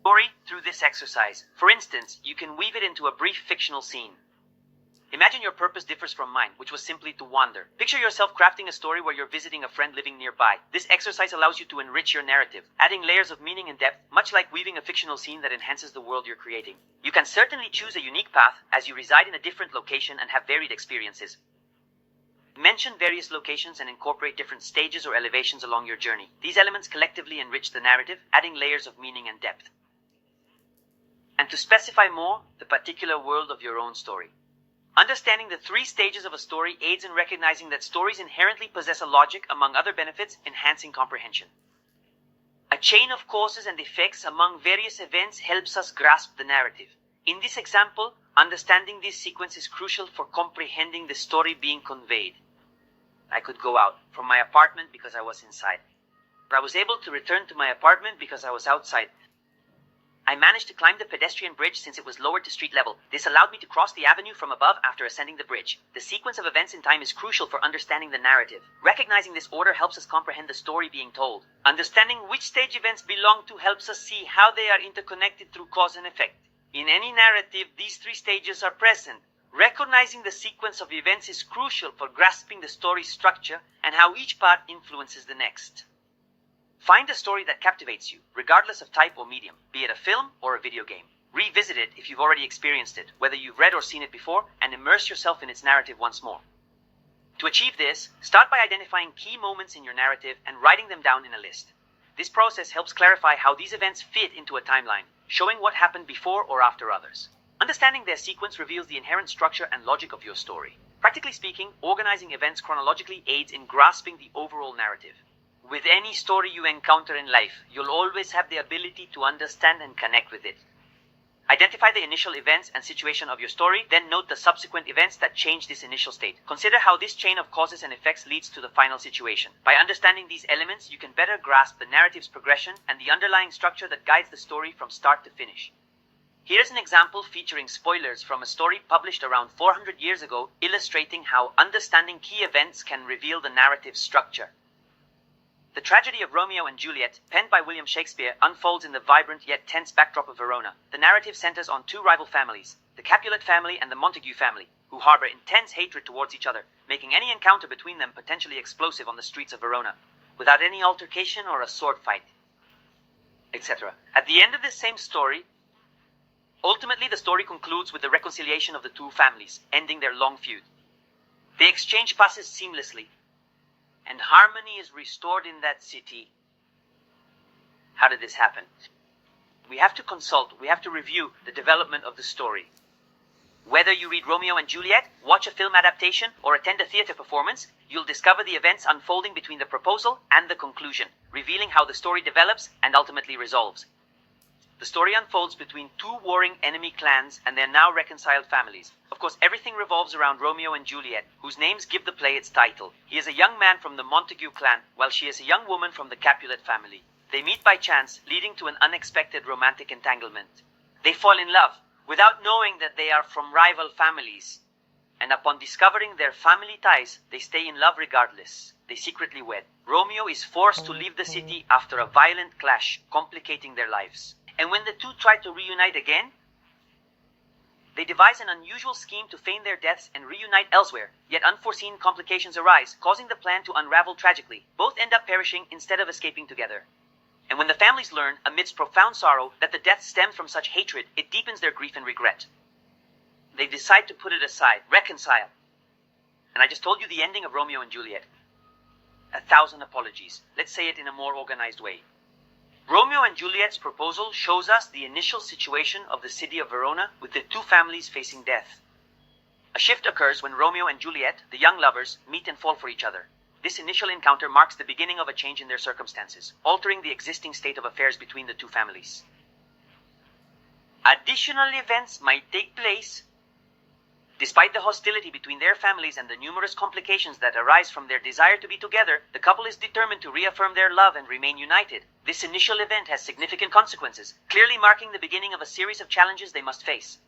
Story through this exercise. For instance, you can weave it into a brief fictional scene. Imagine your purpose differs from mine, which was simply to wander. Picture yourself crafting a story where you're visiting a friend living nearby. This exercise allows you to enrich your narrative, adding layers of meaning and depth, much like weaving a fictional scene that enhances the world you're creating. You can certainly choose a unique path, as you reside in a different location and have varied experiences. Mention various locations and incorporate different stages or elevations along your journey. These elements collectively enrich the narrative, adding layers of meaning and depth. And to specify more, the particular world of your own story. Understanding the 3 stages of a story aids in recognizing that stories inherently possess a logic, among other benefits, enhancing comprehension. A chain of causes and effects among various events helps us grasp the narrative. In this example, understanding this sequence is crucial for comprehending the story being conveyed. I could go out from my apartment because I was inside. But I was able to return to my apartment because I was outside. I managed to climb the pedestrian bridge since it was lowered to street level. This allowed me to cross the avenue from above after ascending the bridge. The sequence of events in time is crucial for understanding the narrative. Recognizing this order helps us comprehend the story being told. Understanding which stage events belong to helps us see how they are interconnected through cause and effect. In any narrative, these 3 stages are present. Recognizing the sequence of events is crucial for grasping the story's structure and how each part influences the next. Find a story that captivates you, regardless of type or medium, be it a film or a video game. Revisit it if you've already experienced it, whether you've read or seen it before, and immerse yourself in its narrative once more. To achieve this, start by identifying key moments in your narrative and writing them down in a list. This process helps clarify how these events fit into a timeline, showing what happened before or after others. Understanding their sequence reveals the inherent structure and logic of your story. Practically speaking, organizing events chronologically aids in grasping the overall narrative. With any story you encounter in life, you'll always have the ability to understand and connect with it. Identify the initial events and situation of your story, then note the subsequent events that change this initial state. Consider how this chain of causes and effects leads to the final situation. By understanding these elements, you can better grasp the narrative's progression and the underlying structure that guides the story from start to finish. Here's an example featuring spoilers from a story published around 400 years ago, illustrating how understanding key events can reveal the narrative's structure. The tragedy of Romeo and Juliet, penned by William Shakespeare, unfolds in the vibrant yet tense backdrop of Verona. The narrative centers on 2 rival families, the Capulet family and the Montague family, who harbor intense hatred towards each other, making any encounter between them potentially explosive on the streets of Verona, without any altercation or a sword fight, etc. At the end of this same story, ultimately the story concludes with the reconciliation of the 2 families, ending their long feud. The exchange passes seamlessly, and harmony is restored in that city. How did this happen? We have to review the development of the story. Whether you read Romeo and Juliet, watch a film adaptation, or attend a theater performance, you'll discover the events unfolding between the proposal and the conclusion, revealing how the story develops and ultimately resolves. The story unfolds between 2 warring enemy clans and their now reconciled families. Of course, everything revolves around Romeo and Juliet, whose names give the play its title. He is a young man from the Montague clan, while she is a young woman from the Capulet family. They meet by chance, leading to an unexpected romantic entanglement. They fall in love, without knowing that they are from rival families. And upon discovering their family ties, they stay in love regardless. They secretly wed. Romeo is forced to leave the city after a violent clash, complicating their lives. And when the 2 try to reunite again, they devise an unusual scheme to feign their deaths and reunite elsewhere. Yet unforeseen complications arise, causing the plan to unravel tragically. Both end up perishing instead of escaping together. And when the families learn, amidst profound sorrow, that the deaths stem from such hatred, it deepens their grief and regret. They decide to put it aside, reconcile. And I just told you the ending of Romeo and Juliet. 1,000 apologies. Let's say it in a more organized way. Romeo and Juliet's proposal shows us the initial situation of the city of Verona, with the 2 families facing death. A shift occurs when Romeo and Juliet, the young lovers, meet and fall for each other. This initial encounter marks the beginning of a change in their circumstances, altering the existing state of affairs between the 2 families. Additional events might take place. Despite the hostility between their families and the numerous complications that arise from their desire to be together, the couple is determined to reaffirm their love and remain united. This initial event has significant consequences, clearly marking the beginning of a series of challenges they must face.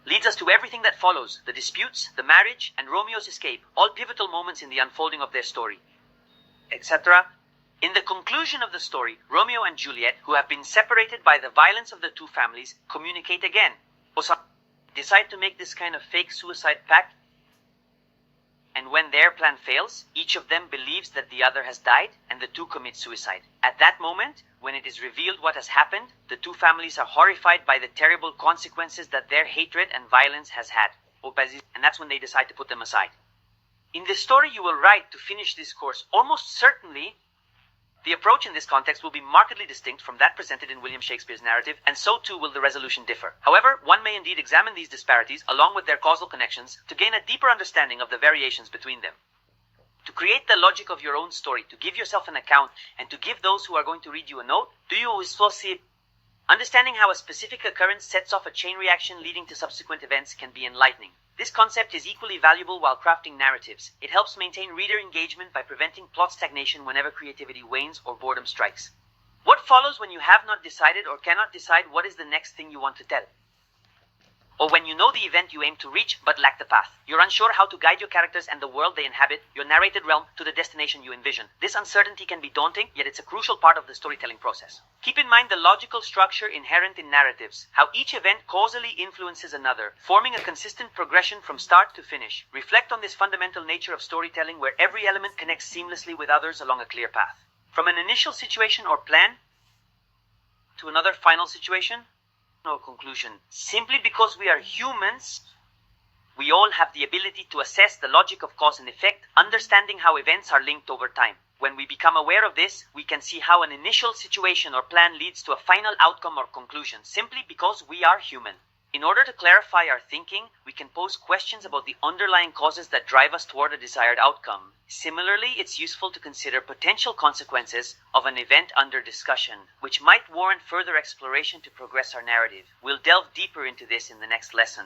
Leads us to everything that follows, the disputes, the marriage, and Romeo's escape, all pivotal moments in the unfolding of their story, etc. In the conclusion of the story, Romeo and Juliet, who have been separated by the violence of the two families, communicate again. Decide to make this kind of fake suicide pact, and when their plan fails, each of them believes that the other has died, and the two commit suicide. At that moment, when it is revealed what has happened, the two families are horrified by the terrible consequences that their hatred and violence has had. And that's when they decide to put them aside. In the story you will write to finish this course, almost certainly, the approach in this context will be markedly distinct from that presented in William Shakespeare's narrative, and so too will the resolution differ. However, one may indeed examine these disparities, along with their causal connections, to gain a deeper understanding of the variations between them. To create the logic of your own story, to give yourself an account, and to give those who are going to read you a note, do you always foresee? Understanding how a specific occurrence sets off a chain reaction leading to subsequent events can be enlightening. This concept is equally valuable while crafting narratives. It helps maintain reader engagement by preventing plot stagnation whenever creativity wanes or boredom strikes. What follows when you have not decided or cannot decide what is the next thing you want to tell? Or when you know the event you aim to reach but lack the path. You're unsure how to guide your characters and the world they inhabit, your narrated realm, to the destination you envision. This uncertainty can be daunting, yet it's a crucial part of the storytelling process. Keep in mind the logical structure inherent in narratives, how each event causally influences another, forming a consistent progression from start to finish. Reflect on this fundamental nature of storytelling where every element connects seamlessly with others along a clear path. From an initial situation or plan to another final situation or conclusion. Simply because we are humans, we all have the ability to assess the logic of cause and effect, understanding how events are linked over time. When we become aware of this, we can see how an initial situation or plan leads to a final outcome or conclusion, simply because we are human. In order to clarify our thinking, we can pose questions about the underlying causes that drive us toward a desired outcome. Similarly, it's useful to consider potential consequences of an event under discussion, which might warrant further exploration to progress our narrative. We'll delve deeper into this in the next lesson.